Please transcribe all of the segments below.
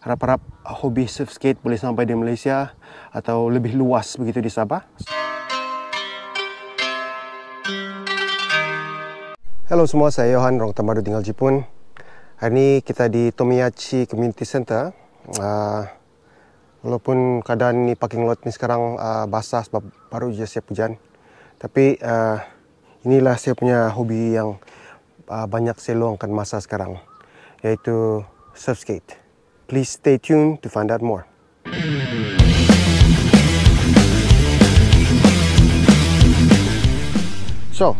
harap-harap hobi surf skate boleh sampai di Malaysia atau lebih luas begitu di Sabah. Halo semua, saya Johan, orang terbaru tinggal Jepun. Hari ini kita di Tomiyachi Community Center. Walaupun keadaan ni parking lot ni sekarang basah sebab baru je siap hujan. Tapi inilah saya punya hobi yang banyak saya luangkan masa sekarang, iaitu surf skate. Please stay tuned to find out more. So,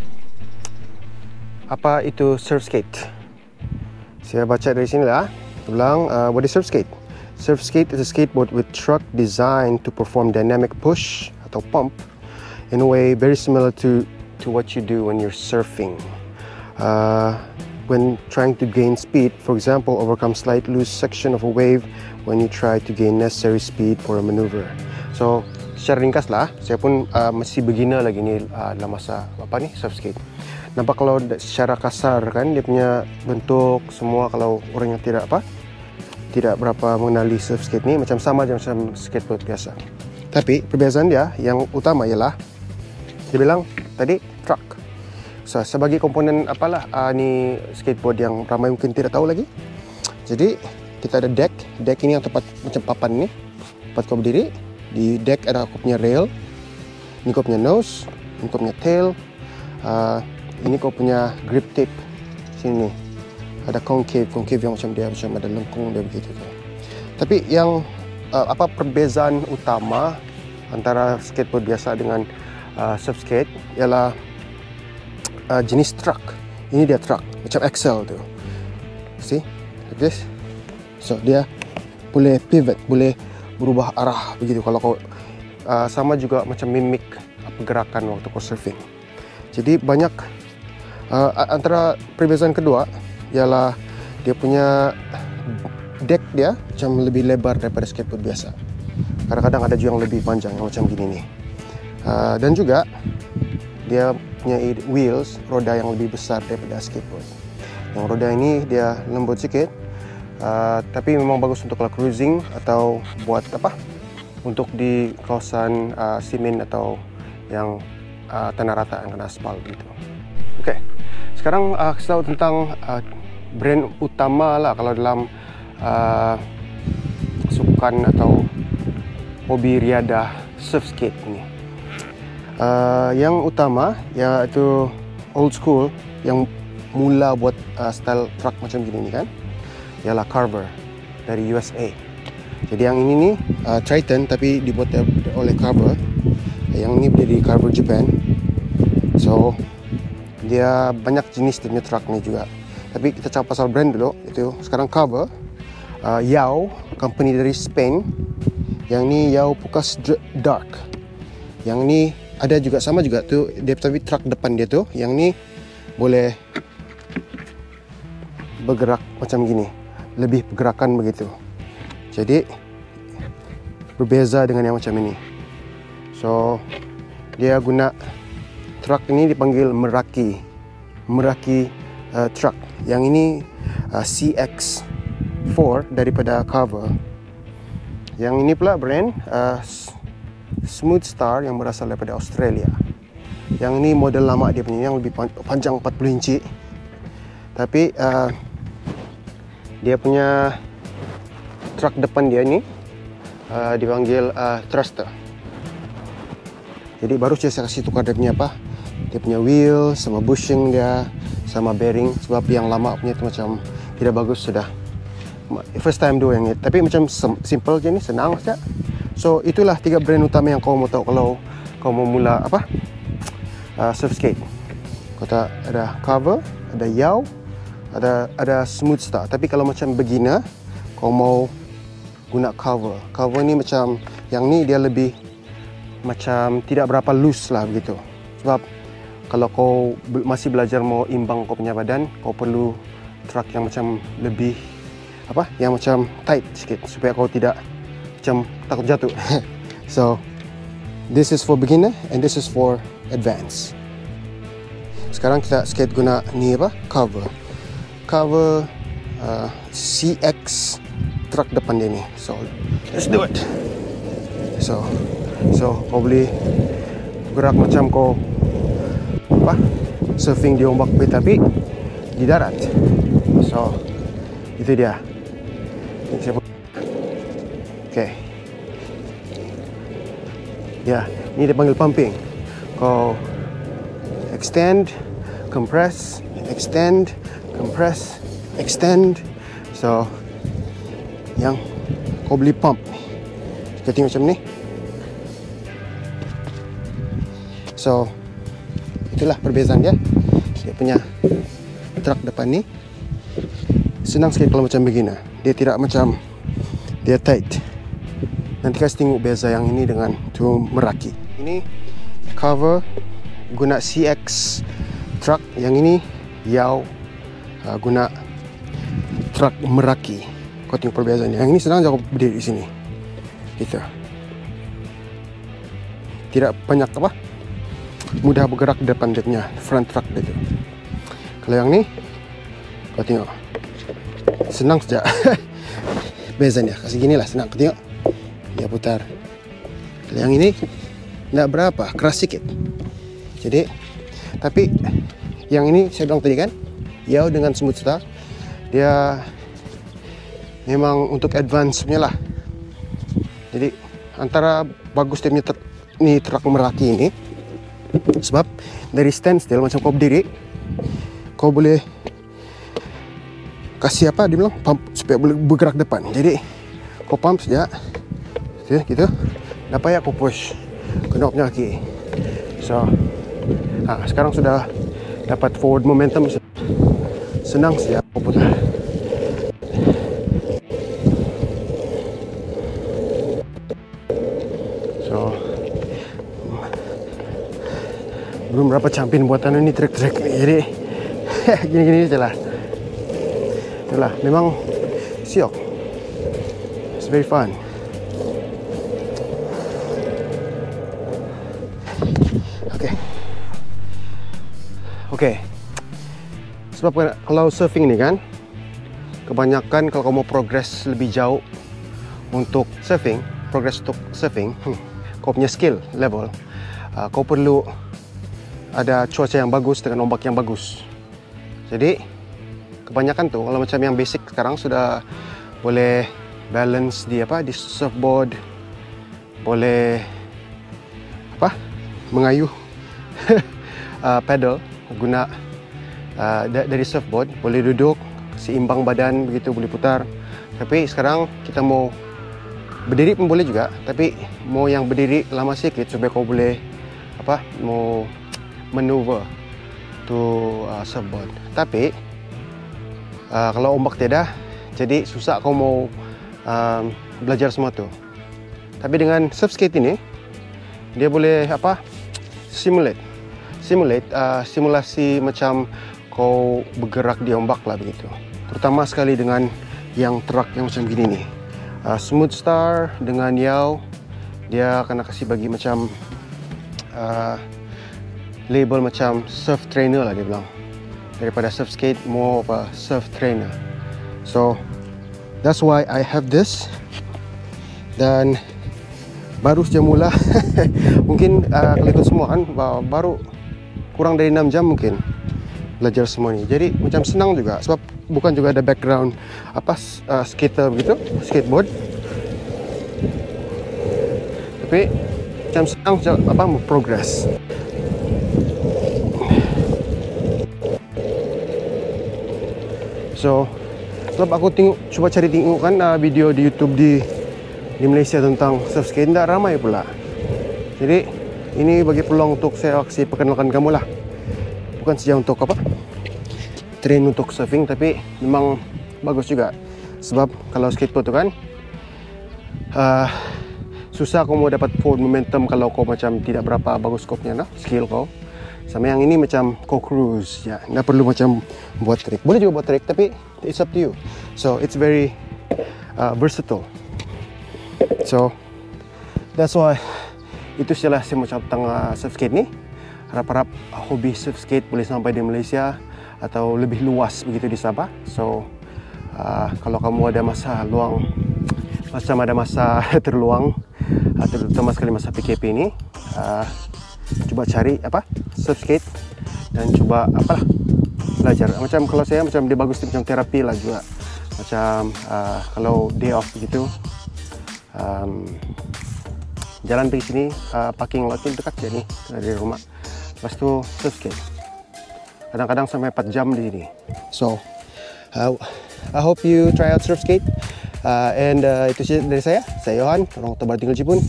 apa itu surf skate? Saya baca dari sini lah. Dia bilang, what is surf skate? Surf skate is a skateboard with truck designed to perform dynamic push atau pump in a way very similar to what you do when you're surfing. When trying to gain speed, for example, overcome slight loose section of a wave when you try to gain necessary speed for a maneuver. So, secara ringkas lah, saya pun masih beginner lagi ni dalam masa surf skate. Nampak kalau secara kasar kan dia punya bentuk semua, kalau orang yang tidak berapa mengenali surf skate ni macam sama je macam skateboard biasa. Tapi perbezaan dia yang utama ialah dia bilang tadi truck. So, sebagai komponen ni skateboard yang ramai mungkin tidak tahu lagi. Jadi kita ada deck. Deck ini yang tempat macam papan ni, tempat kau berdiri. Di deck ada kau punya rail. Ini kau punya nose, ini kau punya tail. Ini kau punya grip tape sini. Ada concave yang macam dia macam ada lengkung dia begitu tu. Tapi yang apa perbezaan utama antara skateboard biasa dengan surf skate ialah jenis truck. Ini dia truck macam axle tu. See? Like this. So dia boleh pivot, boleh berubah arah begitu kalau kau sama juga macam mimik pergerakan waktu kau surfing. Jadi banyak antara perbezaan kedua ialah dia punya deck dia macam lebih lebar daripada skateboard biasa. Kadang-kadang ada juga yang lebih panjang yang macam gini ni. Dan juga dia punya wheels, roda yang lebih besar daripada skateboard. Yang roda ini dia lembut sikit, tapi memang bagus untuk kalau cruising atau buat untuk di kawasan simen atau yang tanah rata yang kena aspal gitu. Okey, sekarang saya tahu tentang brand utama lah kalau dalam sukan atau hobi riadah surf skate ni. Yang utama iaitu old school yang mula buat style truck macam gini ni kan, ialah Carver dari USA. Jadi yang ini ni Triton tapi dibuat oleh Carver. Yang ni dari Carver Japan. So dia banyak jenis dia punya truck ni juga. Tapi kita cakap pasal brand dulu. Itu sekarang Carver, Yao, company dari Spain. Yang ni Yao Pukas Dark. Yang ni ada juga sama juga tu dia, tapi truck depan dia tu yang ni boleh bergerak macam gini, lebih pergerakan begitu. Jadi berbeza dengan yang macam ini. So dia guna truck ini dipanggil Meraki truck. Yang ini CX4 daripada Carver. Yang ini pula brand Smooth Star yang berasal daripada Australia. Yang ini model lama dia punya yang lebih panjang 40 inci. Tapi dia punya truck depan dia ni dipanggil thruster. Jadi baru saya kasih tukar dia punya dia punya wheel sama bushing dia sama bearing, sebab yang lama punya tu macam tidak bagus sudah. First time doing it. Tapi macam simple je ni, senang saja. So itulah 3 brand utama yang kau mau tahu kalau kau mau mula surf skate. Kau ada Carver, ada Yao, ada Smooth Star. Tapi kalau macam beginner, kau mau guna Carver. Carver ni macam yang ni dia lebih macam tidak berapa loose lah begitu. Sebab kalau kau masih belajar mau imbang kau punya badan, kau perlu truck yang macam lebih yang macam tight sikit supaya kau tidak macam takut jatuh. So this is for beginner and this is for advanced. Sekarang kita skate guna ni Carver CX4 truk depan dia ni. So let's do it. So kau boleh gerak macam kau apa, surfing di ombak tapi di darat. So itu dia. Okay. Ya, ini dia panggil pumping. Kau extend, compress, extend, compress, extend. So yang kau boleh pump. Kita tengok macam ni. So itulah perbezaan dia. Dia punya truk depan ni senang sikit kalau macam begini. Dia tidak macam dia tight. Nanti kasih tengok beza yang ini dengan tu Meraki. Ini cover guna CX truck, yang ini Yao guna truk Meraki. Kau tengok perbezaannya. Yang ini senang je kau berdiri di sini. Gitu. Tidak banyak apa, mudah bergerak di depan dia punya front truck dia tu. Kalau yang ni kau tengok senang saja. Bezanya kasih gini lah, senang. Kau tengok dia putar. Kalau yang ini tidak berapa, keras sikit. Jadi tapi yang ini saya bilang tadi kan, Yao dengan Smooth Star dia memang untuk advance punya lah. Jadi antara bagus dia punya ni truk Meraki ini, sebab dari standstill macam kau berdiri, kau boleh kasih apa dia bilang, pump supaya boleh bergerak depan. Jadi kau pump saja gitu, tak payah kau push knobnya kaki. So sekarang sudah dapat forward momentum, senang saja kau putar. So belum berapa champion buatan ini trek-trek, jadi gini-gini aja lah. Itulah, memang siok. It's very fun. Okay. Sebab kalau surfing ni kan, kebanyakan kalau kau mau progress lebih jauh untuk surfing, kau punya skill level, kau perlu ada cuaca yang bagus dengan ombak yang bagus. Jadi kebanyakan tu kalau macam yang basic sekarang sudah boleh balance di apa, di surfboard, boleh apa, mengayuh pedal guna dari surfboard, boleh duduk seimbang badan begitu, boleh putar. Tapi sekarang kita mau berdiri pun boleh juga, tapi mau yang berdiri lama sikit supaya kau boleh apa, mau maneuver tu surfboard. Tapi kalau ombak tiada, jadi susah kau mau belajar semua tu. Tapi dengan surf skate ini dia boleh apa, simulasi macam kau bergerak di ombak lah begitu. Terutama sekali dengan yang truk yang macam gini nih. Smooth Star dengan Yao, dia akan kasih bagi macam label macam surf trainer lah dia bilang. Daripada surf skate, more of a surf trainer. So that's why I have this. Dan baru saja mula. Mungkin kalau ikut semua kan baru kurang dari 6 jam mungkin belajar semua ni. Jadi macam senang juga, sebab bukan juga ada background apa skater begitu, skateboard. Tapi macam senang apa progress. So sebab aku cuba cari tengok kan video di YouTube di Malaysia tentang surf skate, tidak ramai pula. Jadi ini bagi peluang untuk saya kasih perkenalkan kamu lah. Bukan saja untuk apa, train untuk surfing, tapi memang bagus juga. Sebab kalau skateboard tu kan susah kau mau dapat forward momentum kalau kau macam tidak berapa bagus skopnya nah, skill kau. Sama yang ini macam kau cruise ya, tidak perlu macam buat trick. Boleh juga buat trick, tapi it's up to you. So it's very versatile. So that's why itu sajalah saya mau cakap tentang surf skate ni. Harap-harap hobi surf skate boleh sampai di Malaysia atau lebih luas begitu di Sabah. So Kalau kamu ada masa luang, macam ada masa terluang, terutama sekali masa PKP ini, coba cari surf skate dan coba belajar. Macam kalau saya macam dia bagus macam terapi lah juga. Macam kalau day off begitu, jalan pergi sini, parking lot dekat je ni dari rumah. Lepas tu surf skate. Kadang-kadang sampai 4 jam di sini. So, I hope you try out surf skate. And itu saja dari saya. Saya Johan, orang Tobar tinggal Jepun.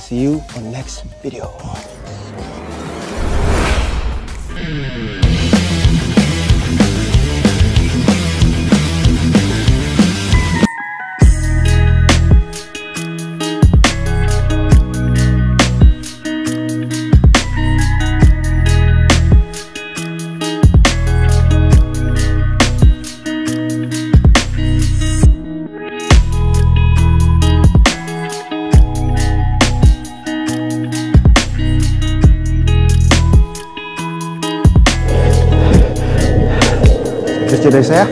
See you on next video. Itu saja dari saya.